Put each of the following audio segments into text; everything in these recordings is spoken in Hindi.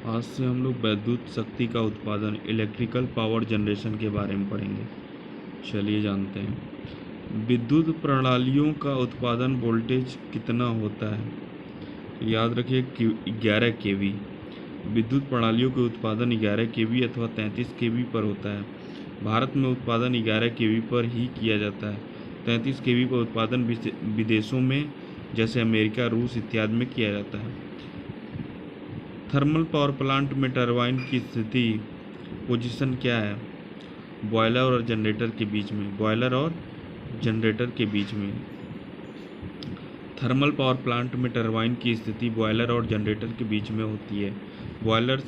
आज से हम लोग विद्युत शक्ति का उत्पादन इलेक्ट्रिकल पावर जनरेशन के बारे में पढ़ेंगे। चलिए जानते हैं। विद्युत प्रणालियों का उत्पादन वोल्टेज कितना होता है? याद रखिए 11 केवी। विद्युत प्रणालियों के उत्पादन 11 केवी अथवा 33 केवी पर होता है। भारत में उत्पादन 11 केवी पर ही किया जाता है। 33 केवी पर उत्पादन विदेशों में जैसे अमेरिका, रूस इत्यादि में किया जाता है। थर्मल पावर प्लांट में टरबाइन की स्थिति पोजीशन क्या है? बॉयलर और जनरेटर के बीच में। बॉयलर और जनरेटर के बीच में। थर्मल पावर प्लांट में टरबाइन की स्थिति बॉयलर और जनरेटर के बीच में होती है। बॉयलर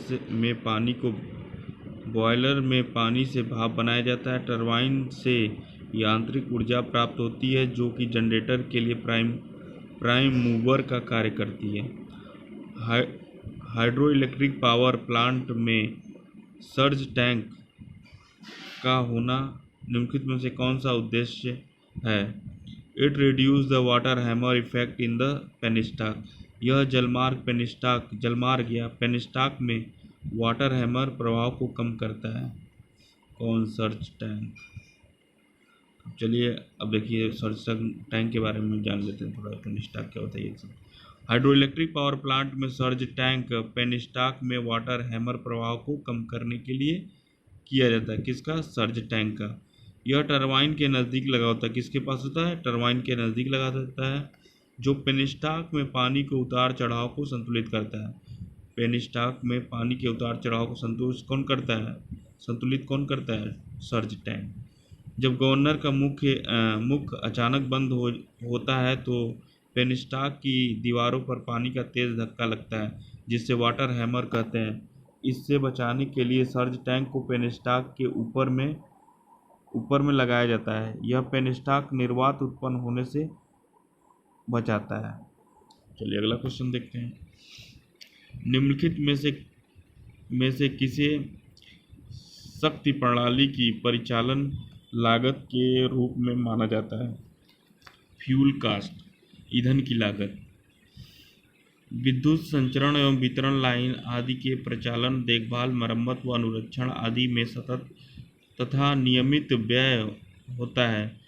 में पानी से भाप बनाया जाता है। टरबाइन से यांत्रिक ऊर्जा प्राप्त होती है जो कि जनरेटर के लिए प्राइम मूवर का कार्य करती है। हाइड्रो इलेक्ट्रिक पावर प्लांट में सर्ज टैंक का होना निम्नलिखित में से कौन सा उद्देश्य है? It reduce the water hammer effect in the penstock. यह जलमार्ग या पेनिस्टाक में वाटर हैमर प्रभाव को कम करता है। कौन? Surge tank. चलिए अब देखिए सर्ज टैंक के बारे में जान लेते हैं थोड़ा। पेनिस्टाक क्या होता है ये सब। हाइड्रो इलेक्ट्रिक पावर प्लांट में सर्ज टैंक पेनिस्टाक में वाटर हैमर प्रभाव को कम करने के लिए किया जाता है। किसका? सर्ज टैंक का। यह टरबाइन के नज़दीक लगा होता है। किसके पास होता है? टरबाइन के नज़दीक लगा देता है, जो पेनिस्टाक में पानी के उतार चढ़ाव को संतुलित करता है। पेनिस्टाक में पानी के उतार चढ़ाव को संतुलित कौन करता है? Surge tank. जब गवर्नर का मुख अचानक बंद होता है तो पेनिस्टाक की दीवारों पर पानी का तेज धक्का लगता है, जिससे वाटर हैमर कहते हैं। इससे बचाने के लिए सर्ज टैंक को पेनिस्टाक के ऊपर में लगाया जाता है। यह पेनिस्टाक निर्वात उत्पन्न होने से बचाता है। चलिए अगला क्वेश्चन देखते हैं। निम्नलिखित में से किसे शक्ति प्रणाली की परिचालन लागत के रूप में माना जाता है? फ्यूल कास्ट, ईंधन की लागत। विद्युत संचरण एवं वितरण लाइन आदि के प्रचालन, देखभाल, मरम्मत व अनुरक्षण आदि में सतत तथा नियमित व्यय होता है।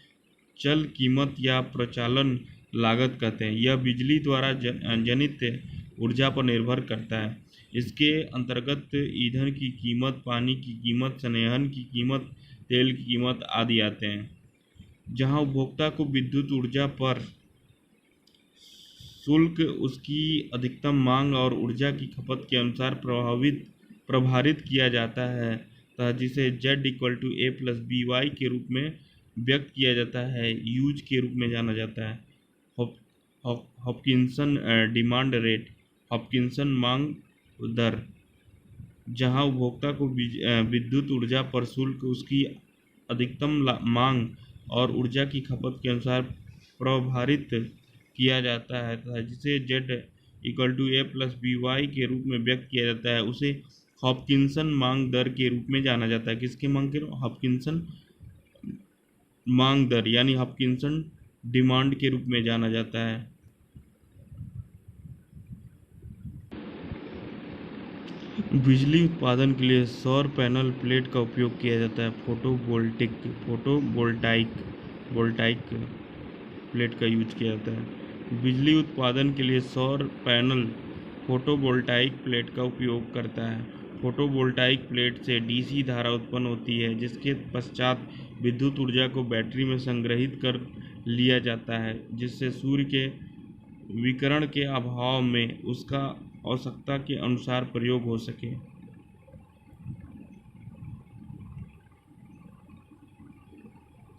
चल कीमत या प्रचालन लागत कहते हैं। यह बिजली द्वारा जनित ऊर्जा पर निर्भर करता है। इसके अंतर्गत ईंधन की कीमत, पानी की कीमत, संवहन की कीमत, तेल की कीमत आदि आते हैं। जहां उपभोक्ता को विद्युत ऊर्जा पर शुल्क उसकी अधिकतम मांग और ऊर्जा की खपत के अनुसार प्रभारित किया जाता है, तथा जिसे Z=A+BY के रूप में व्यक्त किया जाता है, यूज के रूप में जाना जाता है। हॉपकिंसन डिमांड रेट, हॉपकिंसन मांग दर, जहां उपभोक्ता को विद्युत ऊर्जा पर शुल्क उसकी अधिकतम मांग और ऊर्जा की खपत के अनुसार प्रभारित किया जाता है, तथा जिसे Z=A+BY के रूप में व्यक्त किया जाता है, उसे हॉपकिंसन मांग दर के रूप में जाना जाता है। किसके मांग के? हॉपकिंसन मांग दर यानी हॉपकिंसन डिमांड के रूप में जाना जाता है। बिजली उत्पादन के लिए सौर पैनल प्लेट का उपयोग किया जाता है। फोटोवोल्टाइक प्लेट का यूज किया जाता है। बिजली उत्पादन के लिए सौर पैनल फोटोवोल्टाइक प्लेट का उपयोग करता है। फोटोवोल्टाइक प्लेट से डीसी धारा उत्पन्न होती है, जिसके पश्चात विद्युत ऊर्जा को बैटरी में संग्रहित कर लिया जाता है, जिससे सूर्य के विकिरण के अभाव में उसका आवश्यकता के अनुसार प्रयोग हो सके।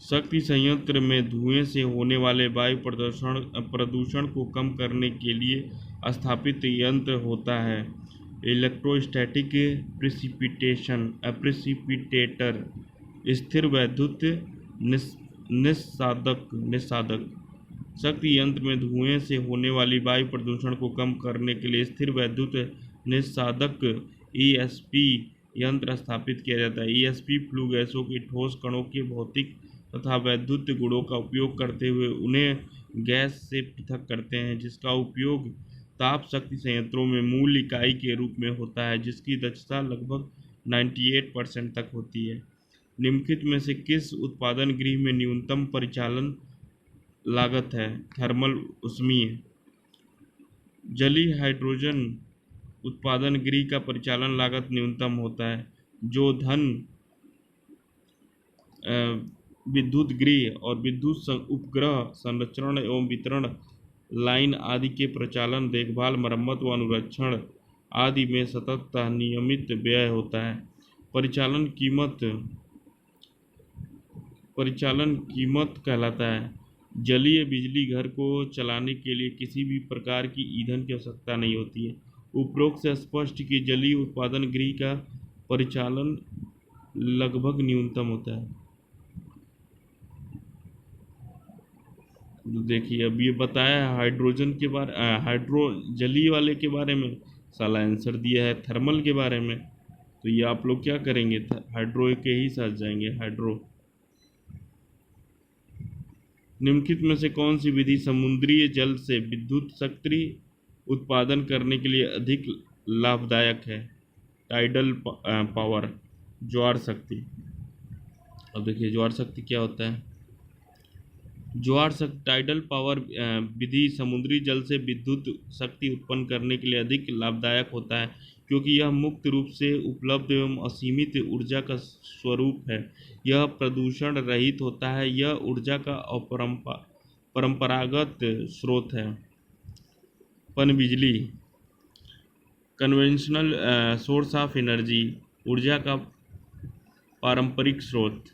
शक्ति संयंत्र में धुएं से होने वाले वायु प्रदूषण को कम करने के लिए स्थापित यंत्र होता है। इलेक्ट्रोस्टैटिक प्रिसिपिटेटर, स्थिर वैद्युत निस्सादक। शक्ति यंत्र में धुएं से होने वाली वायु प्रदूषण को कम करने के लिए स्थिर वैद्युत निस्सादक ESP यंत्र स्थापित किया जाता है। ESP फ्लू गैसों के ठोस कणों के भौतिक तथा वैद्युत गुणों का उपयोग करते हुए उन्हें गैस से पृथक करते हैं, जिसका उपयोग ताप शक्ति संयंत्रों में मूल इकाई के रूप में होता है, जिसकी दक्षता लगभग 98% तक होती है। निम्नलिखित में से किस उत्पादन गृह में न्यूनतम परिचालन लागत है? थर्मल ऊष्मीय। जलीय हाइड्रोजन उत्पादन गृह का परिचालन लागत न्यूनतम होता है, जो धन विद्युत गृह और विद्युत उपग्रह संरक्षण एवं वितरण लाइन आदि के प्रचालन, देखभाल, मरम्मत व अनुरक्षण आदि में सतत नियमित व्यय होता है। परिचालन कीमत कहलाता है। जलीय बिजली घर को चलाने के लिए किसी भी प्रकार की ईंधन की आवश्यकता नहीं होती है। उपरोक्त से स्पष्ट कि जलीय उत्पादन गृह का परिचालन लगभग न्यूनतम होता है। देखिए, अब ये बताया हाइड्रोजन के बारे जलीय वाले के बारे में, साला आंसर दिया है थर्मल के बारे में। तो ये आप लोग क्या करेंगे? हाइड्रो के ही साथ जाएंगे, हाइड्रो। निम्नलिखित में से कौन सी विधि समुद्री जल से विद्युत शक्ति उत्पादन करने के लिए अधिक लाभदायक है? टाइडल पावर, ज्वार शक्ति। अब देखिए ज्वार शक्ति क्या होता है। ज्वार शक्ति टाइडल पावर विधि समुद्री जल से विद्युत शक्ति उत्पन्न करने के लिए अधिक लाभदायक होता है, क्योंकि यह मुक्त रूप से उपलब्ध एवं असीमित ऊर्जा का स्वरूप है। यह प्रदूषण रहित होता है। यह ऊर्जा का परंपरागत स्रोत है। पनबिजली, कन्वेंशनल सोर्स ऑफ एनर्जी, ऊर्जा का पारंपरिक स्रोत।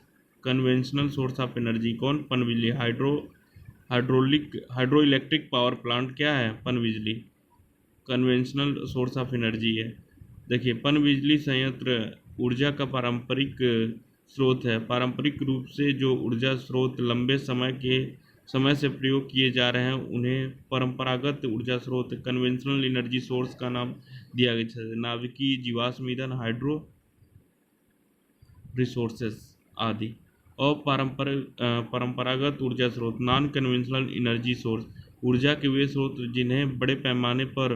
कन्वेंशनल सोर्स ऑफ एनर्जी कौन? पनबिजली। हाइड्रो इलेक्ट्रिक पावर प्लांट क्या है? पनबिजली। कन्वेंशनल सोर्स ऑफ एनर्जी है। देखिए, पनबिजली संयंत्र ऊर्जा का पारंपरिक स्रोत है। पारंपरिक रूप से जो ऊर्जा स्रोत लंबे समय से प्रयोग किए जा रहे हैं, उन्हें परंपरागत ऊर्जा स्रोत कन्वेंशनल एनर्जी सोर्स का नाम दिया गया है। नाभिकीय, जीवाश्म ईंधन, हाइड्रो रिसोर्सेस आदि। और परंपरागत ऊर्जा स्रोत नॉन कन्वेंशनल एनर्जी सोर्स, ऊर्जा के वे स्रोत जिन्हें बड़े पैमाने पर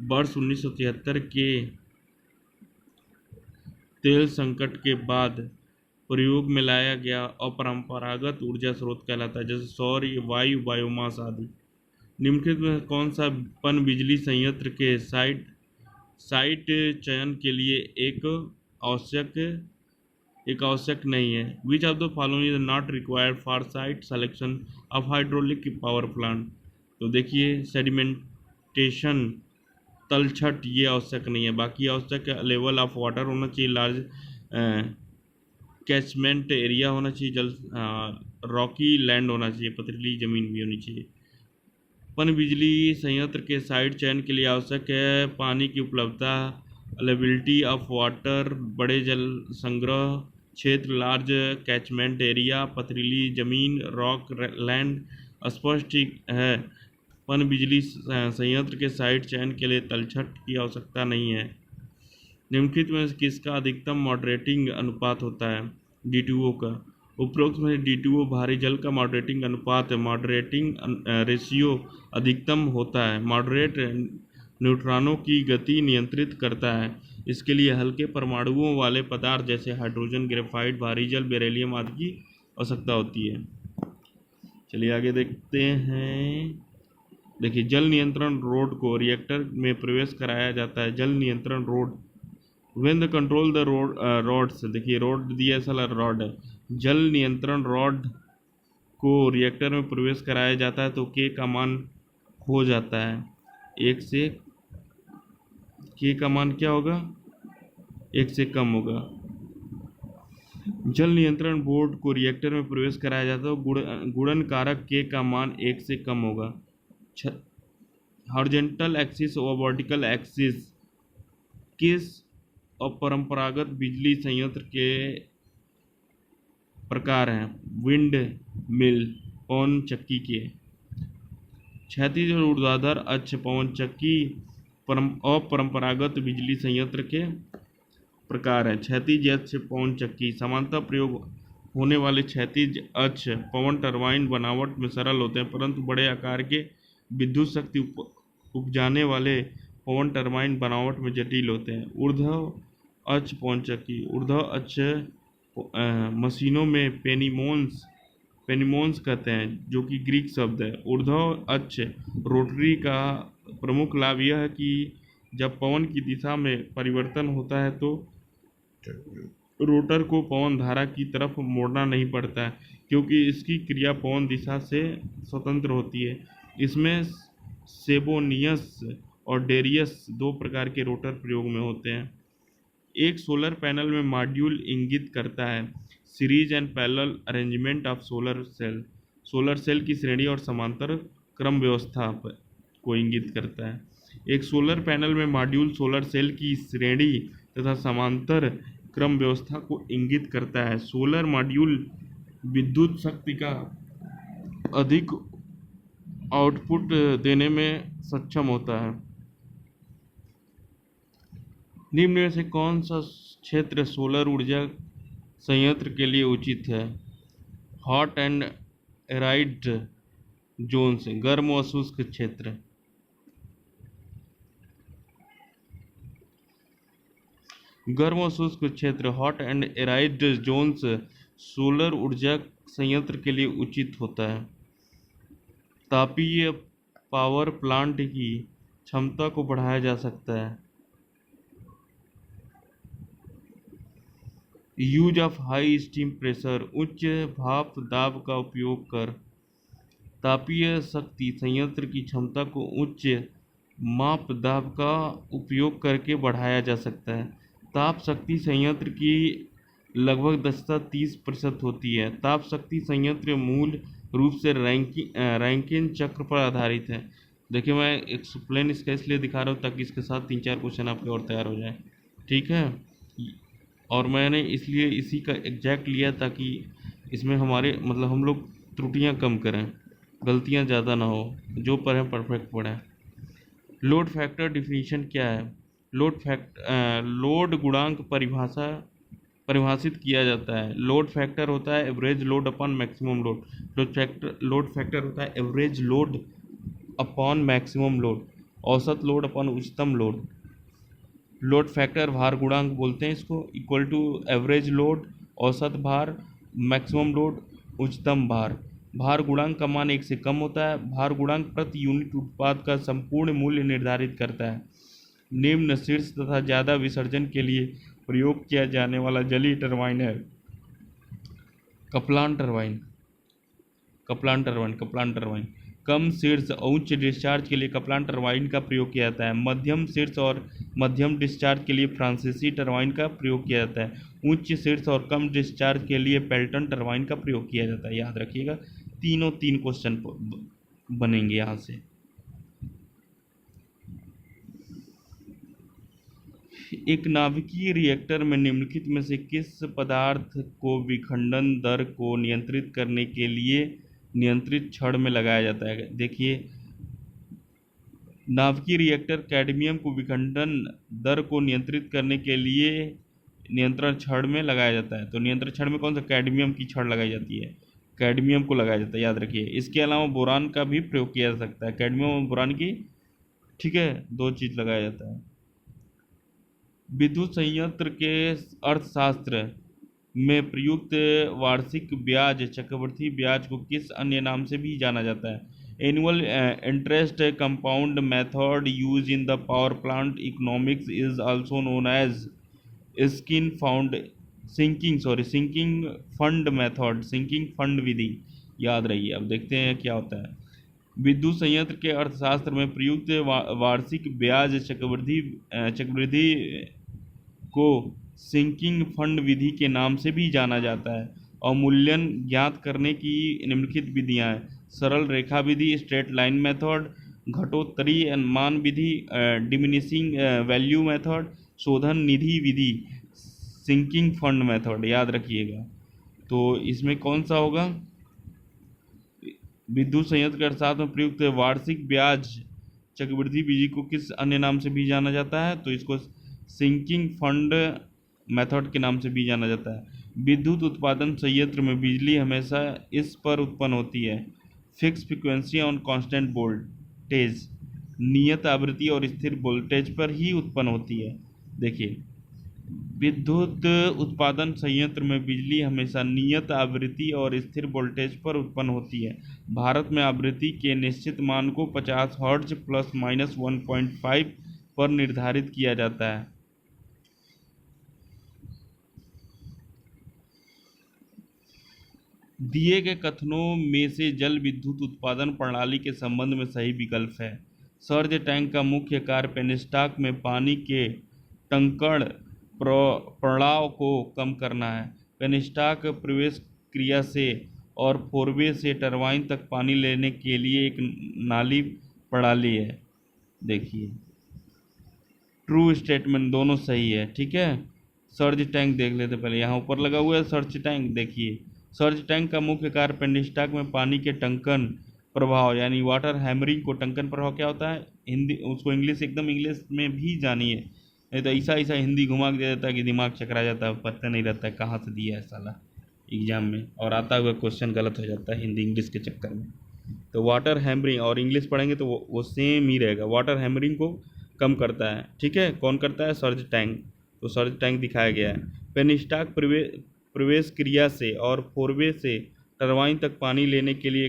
वर्ष 1973 के तेल संकट के बाद प्रयोग में लाया गया अपरंपरागत ऊर्जा स्रोत कहलाता है, जैसे सौर, वायु, बायोमास आदि। निम्नलिखित में कौन सा पनबिजली संयंत्र के साइट चयन के लिए एक आवश्यक नहीं है? Which of the following is not required for site selection of hydraulic power plant? तो देखिए, सेडिमेंटेशन, तलछट, ये आवश्यक नहीं है। बाकी आवश्यक है लेवल ऑफ वाटर होना चाहिए, लार्ज कैचमेंट एरिया होना चाहिए, रॉकी लैंड होना चाहिए, पथरीली जमीन भी होनी चाहिए। पनबिजली संयंत्र के साइट चयन के लिए आवश्यक है पानी की उपलब्धता, अवेलेबिलिटी ऑफ वाटर, बड़े जल संग्रह क्षेत्र, लार्ज कैचमेंट एरिया, पथरीली जमीन, रॉक लैंड। स्पष्ट है, पनबिजली संयंत्र के साइट चयन के लिए तलछट की आवश्यकता नहीं है। निम्नलिखित में किसका अधिकतम मॉडरेटिंग अनुपात होता है? D2O का। उपरोक्त में D2O भारी जल का मॉडरेटिंग अनुपात है। मॉडरेटिंग रेशियो अधिकतम होता है। मॉडरेट न्यूट्रॉनों की गति नियंत्रित करता है। इसके लिए हल्के परमाणुओं वाले पदार्थ जैसे हाइड्रोजन, ग्रेफाइट, भारी जल, बेरिलियम आदि की आवश्यकता होती है। चलिए आगे देखते हैं। देखिए, जल नियंत्रण रोड को रिएक्टर में प्रवेश कराया जाता है। जल नियंत्रण road, when the control the roads, देखिए रोड दिया साला रॉड है। जल नियंत्रण रॉड को रिएक्टर में प्रवेश कराया जाता है तो के का मान हो जाता है 1 से, के का मान क्या होगा? 1 से कम होगा। जल नियंत्रण बोर्ड को रिएक्टर में प्रवेश कराया जाता है तो गुणन कारक के का मान 1 से कम होगा। हॉरिजॉन्टल एक्सिस और वर्टिकल एक्सिस किस अपरंपरागत बिजली संयंत्र के प्रकार हैं? विंड मिल, पवन चक्की के। क्षैतिज और ऊर्ध्वाधर अक्ष पवन चक्की अपरंपरागत बिजली संयंत्र के प्रकार हैं। क्षैतिज अक्ष पवन चक्की, समांतर प्रयोग होने वाले क्षैतिज अक्ष पवन टरबाइन बनावट में सरल होते हैं, परंतु बड़े आकार के विद्युत शक्ति उपजाने वाले पवन टरबाइन बनावट में जटिल होते हैं। ऊर्ध्व अक्ष पवनचक्की, ऊर्ध्व अक्ष मशीनों में पेनिमोन्स कहते हैं, जो कि ग्रीक शब्द है। ऊर्ध्व अक्ष रोटरी का प्रमुख लाभ यह है कि जब पवन की दिशा में परिवर्तन होता है तो रोटर को पवन धारा की तरफ मोड़ना नहीं पड़ता है, क्योंकि इसकी क्रिया पवन दिशा से स्वतंत्र होती है। इसमें सेबोनियस और डेरियस दो प्रकार के रोटर प्रयोग में होते हैं। एक सोलर पैनल में मॉड्यूल इंगित करता है series and parallel arrangement of solar cell. Solar cell की श्रेणी और समांतर क्रम व्यवस्था को इंगित करता है। एक सोलर पैनल में मॉड्यूल सोलर सेल की श्रेणी तथा समांतर क्रम व्यवस्था को इंगित करता है। सोलर मॉड्यूल विद्युत शक्ति का अधिक आउटपुट देने में सक्षम होता है। निम्न में से कौन सा क्षेत्र सोलर ऊर्जा संयंत्र के लिए उचित है? हॉट एंड एराइड जोन्स, गर्म व शुष्क क्षेत्र। गर्म व शुष्क क्षेत्र hot and arid zones solar ऊर्जा संयंत्र के लिए उचित होता है। तापीय पावर प्लांट की क्षमता को बढ़ाया जा सकता है। Use of high steam pressure, उच्च भाप दाब का उपयोग कर तापीय शक्ति संयंत्र की क्षमता को उच्च माप दाब का उपयोग करके बढ़ाया जा सकता है। ताप शक्ति संयंत्र की लगभग दक्षता 30% होती है। ताप शक्ति संयंत्र मूल रूप से रैंकिन चक्र पर आधारित है। देखिए, मैं एक्सप्लेन इसका इसलिए दिखा रहा हूँ ताकि इसके साथ 3-4 क्वेश्चन आपके और तैयार हो जाए। ठीक है, और मैंने इसलिए इसी का एग्जैक्ट लिया ताकि इसमें हमारे मतलब हम लोग त्रुटियां कम करें, गलतियां ज़्यादा ना हो, जो पढ़ें परफेक्ट पढ़ें। लोड फैक्टर डिफिनीशन क्या है? लोड गुणांक परिभाषित किया जाता है। लोड फैक्टर होता है average load upon maximum load. Load factor होता है average load upon maximum load, औसत लोड अपॉन उच्चतम लोड। लोड फैक्टर भार गुणांक बोलते हैं इसको, इक्वल टू एवरेज लोड, औसत भार, मैक्सिमम लोड, उच्चतम भार। भार गुणांक का मान 1 से कम होता है। भार गुणांक प्रति यूनिट उत्पाद का संपूर्ण मूल्य निर्धारित करता है। निम्न शीर्ष तथा ज़्यादा विसर्जन के लिए प्रयोग किया जाने वाला जलीय टरबाइन है कपलान टरबाइन। कम शीर्ष और उच्च डिस्चार्ज के लिए कपलान टरबाइन का प्रयोग किया जाता है। मध्यम शीर्ष और मध्यम डिस्चार्ज के लिए फ्रांसीसी टरबाइन का प्रयोग किया जाता है। उच्च शीर्ष और कम डिस्चार्ज के लिए पेल्टन टरबाइन का प्रयोग किया जाता है। याद रखिएगा, तीनों 3 क्वेश्चन बनेंगे यहाँ से। एक नाभिकीय रिएक्टर में निम्नलिखित में से किस पदार्थ को विखंडन दर को नियंत्रित करने के लिए नियंत्रित छड़ में लगाया जाता है? देखिए, नाभिकीय रिएक्टर कैडमियम को विखंडन दर को नियंत्रित करने के लिए नियंत्रण छड़ में लगाया जाता है। तो नियंत्रण छड़ में कौन सा? कैडमियम की छड़ लगाई जाती है, कैडमियम को लगाया जाता है, याद रखिए। इसके अलावा बोरान का भी प्रयोग किया जा सकता है, कैडमियम और बोरान की, ठीक है, 2 चीज़ लगाया जाता है। विद्युत संयंत्र के अर्थशास्त्र में प्रयुक्त वार्षिक ब्याज चक्रवृद्धि ब्याज को किस अन्य नाम से भी जाना जाता है? Annual interest compound method use in the power plant economics is also known as sinking fund method, sinking fund विधि। याद रहिए। अब देखते हैं क्या होता है। विद्युत संयंत्र के अर्थशास्त्र में प्रयुक्त वार्षिक ब्याज चक्रवृद्धि को सिंकिंग फंड विधि के नाम से भी जाना जाता है। अवमूल्यन ज्ञात करने की निम्नलिखित विधियां हैं: सरल रेखा विधि, स्ट्रेट लाइन मेथड, घटोत्तरी अनुमान विधि, डिमिनिशिंग वैल्यू मेथड, शोधन निधि विधि, सिंकिंग फंड मेथड। याद रखिएगा। तो इसमें कौन सा होगा? विद्युत संयंत्र के अर्थशास्त्र में प्रयुक्त वार्षिक ब्याज चक्रवृद्धि विधि को किस अन्य नाम से भी जाना जाता है? तो इसको सिंकिंग फंड मेथड के नाम से भी जाना जाता है। विद्युत उत्पादन संयंत्र में बिजली हमेशा इस पर उत्पन्न होती है: fix frequency on constant voltage. नियत आवृत्ति और स्थिर वोल्टेज पर ही उत्पन्न होती है। देखिए, विद्युत उत्पादन संयंत्र में बिजली हमेशा नियत आवृत्ति और स्थिर वोल्टेज पर उत्पन्न होती है। भारत में आवृत्ति के निश्चित मान को 50 हर्ट्ज प्लस माइनस 1.5 पर निर्धारित किया जाता है। दिए गए कथनों में से जल विद्युत उत्पादन प्रणाली के संबंध में सही विकल्प है। सर्ज टैंक का मुख्य कार्य पेनस्टॉक में पानी के टंकण प्रवाह को कम करना है। पेनस्टॉक प्रवेश क्रिया से और फोरवे से टरबाइन तक पानी लेने के लिए एक नाली प्रणाली है। देखिए, ट्रू स्टेटमेंट दोनों सही है, ठीक है। सर्ज टैंक देख लेते पहले, यहाँ ऊपर लगा हुआ है सर्ज टैंक। देखिए, सर्ज टैंक का मुख्य कार्य पेनस्टॉक में पानी के टंकन प्रभाव यानी वाटर हैमरिंग को, टंकन प्रभाव क्या होता है हिंदी, उसको इंग्लिश एकदम इंग्लिश में भी जानिए, नहीं तो ऐसा ऐसा हिंदी घुमा के दे देता है कि दिमाग चकरा जाता है, पता नहीं रहता है कहाँ से दिया है साला एग्जाम में, और आता हुआ क्वेश्चन गलत हो जाता है हिंदी इंग्लिश के चक्कर में। तो वाटर हैमरिंग और इंग्लिश पढ़ेंगे तो वो सेम ही रहेगा। वाटर हैमरिंग को कम करता है, ठीक है। कौन करता है? Surge tank. तो सर्ज टैंक दिखाया गया है। पेनस्टॉक प्रवेश क्रिया से और फोरवे से टरबाइन तक पानी लेने के लिए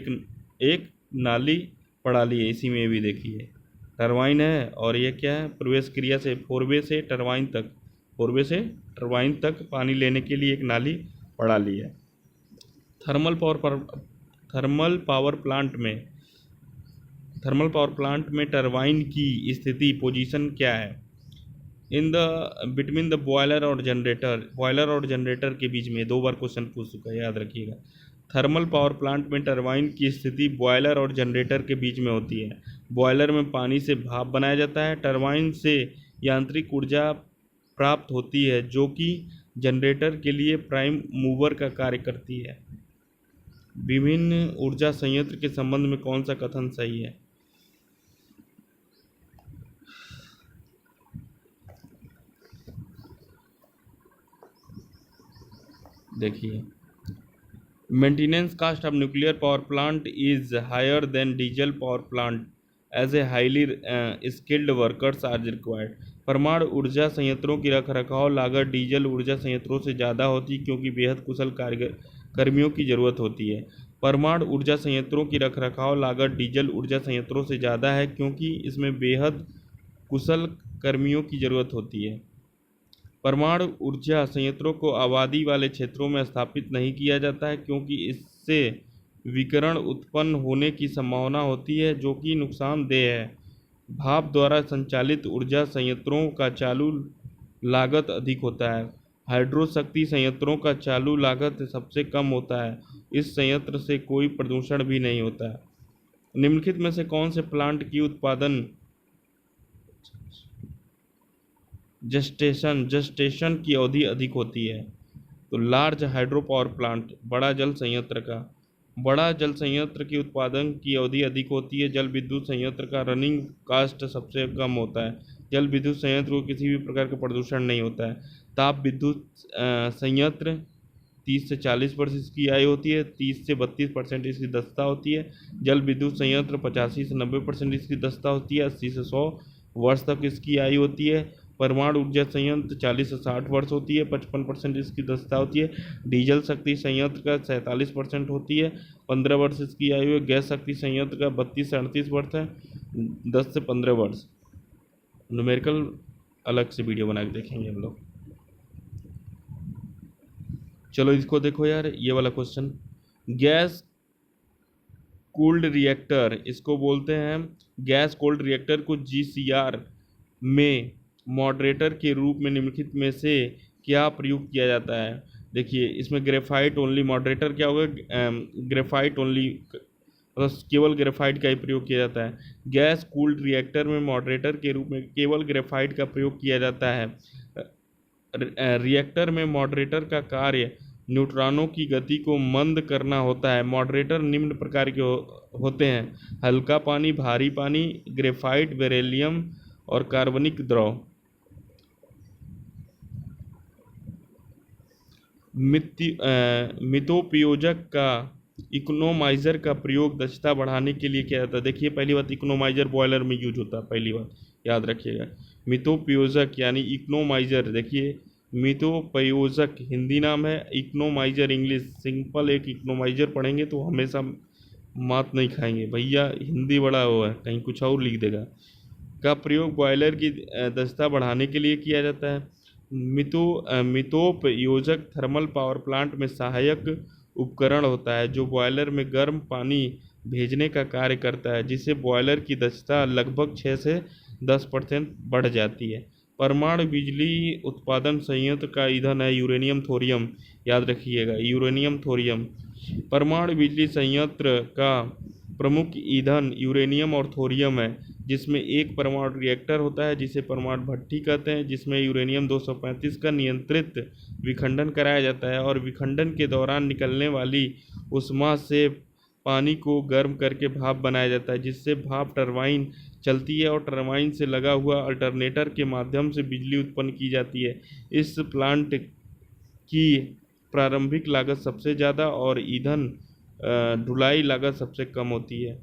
एक नाली प्रणाली है। इसी में भी देखिए टरबाइन है और ये क्या है? प्रवेश क्रिया से फोरवे से टरबाइन तक, फोरवे से टरबाइन तक पानी लेने के लिए एक नाली प्रणाली है। थर्मल पावर प्लांट में टरबाइन की स्थिति पोजीशन क्या है? बिटवीन द बॉयलर और जनरेटर के बीच में। 2 बार क्वेश्चन पूछ चुका है, याद रखिएगा। थर्मल पावर प्लांट में टरबाइन की स्थिति बॉयलर और जनरेटर के बीच में होती है। बॉयलर में पानी से भाप बनाया जाता है। टरबाइन से यांत्रिक ऊर्जा प्राप्त होती है जो कि जनरेटर के लिए प्राइम मूवर का कार्य करती है। विभिन्न ऊर्जा संयंत्र के संबंध में कौन सा कथन सही है? देखिए, maintenance cost of nuclear power plant is higher than diesel power plant as a highly skilled workers are required. परमाणु ऊर्जा संयंत्रों की रखरखाव लागत डीजल ऊर्जा संयंत्रों से ज़्यादा होती है क्योंकि बेहद कुशल कर्मियों की ज़रूरत होती है। परमाणु ऊर्जा संयंत्रों की रखरखाव लागत डीजल ऊर्जा संयंत्रों से ज़्यादा है क्योंकि इसमें बेहद कुशल कर्मियों की ज़रूरत होती है। परमाणु ऊर्जा संयंत्रों को आबादी वाले क्षेत्रों में स्थापित नहीं किया जाता है क्योंकि इससे विकिरण उत्पन्न होने की संभावना होती है जो कि नुकसानदेह है। भाप द्वारा संचालित ऊर्जा संयंत्रों का चालू लागत अधिक होता है। हाइड्रो शक्ति संयंत्रों का चालू लागत सबसे कम होता है। इस संयंत्र से कोई प्रदूषण भी नहीं होता है। निम्नलिखित में से कौन से प्लांट की उत्पादन जस्टेशन की अवधि अधिक होती है? तो लार्ज हाइड्रो पावर प्लांट, बड़ा जल संयंत्र की उत्पादन की अवधि अधिक होती है। जल विद्युत संयंत्र का रनिंग कास्ट सबसे कम होता है। जल विद्युत संयंत्र को किसी भी प्रकार का प्रदूषण नहीं होता है। ताप विद्युत संयंत्र 30 से 40% इसकी आयु होती है। 30 से 32% इसकी दक्षता होती है। जल विद्युत संयंत्र 85 से 90% इसकी दक्षता होती है। 80 से 100 वर्ष तक इसकी आयु होती है। परमाणु ऊर्जा संयंत्र 40 से 60 वर्ष होती है। 55% इसकी दक्षता होती है। डीजल शक्ति संयंत्र का 47% होती है। 15 वर्ष इसकी आयु है। गैस शक्ति संयंत्र का 32 से 38 वर्ष है। 10 से 15 वर्ष। न्यूमेरिकल अलग से वीडियो बना के देखेंगे हम लोग। चलो इसको देखो यार, ये वाला क्वेश्चन, गैस कूल्ड रिएक्टर इसको बोलते हैं। गैस कोल्ड रिएक्टर को GCR में मॉडरेटर के रूप में निम्नलिखित में से क्या प्रयुक्त किया जाता है? देखिए, इसमें ग्रेफाइट ओनली मॉडरेटर क्या होगा? ग्रेफाइट ओनली, केवल ग्रेफाइट का ही प्रयोग किया जाता है। गैस कूल्ड रिएक्टर में मॉडरेटर के रूप में केवल ग्रेफाइट का प्रयोग किया जाता है। रिएक्टर में मॉडरेटर का कार्य न्यूट्रॉनों की गति को मंद करना होता है। मॉडरेटर निम्न प्रकार के होते हैं: हल्का पानी, भारी पानी, ग्रेफाइट, बेरिलियम और कार्बनिक द्रव। मितोपयोजक का इकोनोमाइज़र का प्रयोग दक्षता बढ़ाने के लिए किया जाता है। देखिए पहली बात, इकोनोमाइज़र बॉयलर में यूज होता है, पहली बात याद रखिएगा। मितोपयोजक यानी इकोनोमाइज़र, देखिए मितोपयोजक हिंदी नाम है, इकोनोमाइज़र इंग्लिश। सिंपल एक इकोनोमाइज़र पढ़ेंगे तो हमेशा मात नहीं खाएंगे, भैया हिंदी बड़ा वो है, कहीं कुछ और लिख देगा। का प्रयोग बॉयलर की दक्षता बढ़ाने के लिए किया जाता है। मितोपयोजक थर्मल पावर प्लांट में सहायक उपकरण होता है जो बॉयलर में गर्म पानी भेजने का कार्य करता है, जिससे बॉयलर की दक्षता लगभग 6 से 10% बढ़ जाती है। परमाणु बिजली उत्पादन संयंत्र का ईंधन है यूरेनियम थोरियम, याद रखिएगा यूरेनियम थोरियम। परमाणु बिजली संयंत्र का प्रमुख ईंधन यूरेनियम और थोरियम है, जिसमें एक परमाणु रिएक्टर होता है जिसे परमाणु भट्ठी कहते हैं, जिसमें यूरेनियम 235 का नियंत्रित विखंडन कराया जाता है और विखंडन के दौरान निकलने वाली उष्मा से पानी को गर्म करके भाप बनाया जाता है, जिससे भाप टरबाइन चलती है और टरबाइन से लगा हुआ अल्टरनेटर के माध्यम से बिजली उत्पन्न की जाती है। इस प्लांट की प्रारंभिक लागत सबसे ज़्यादा और ईंधन ढुलाई लागत सबसे कम होती है।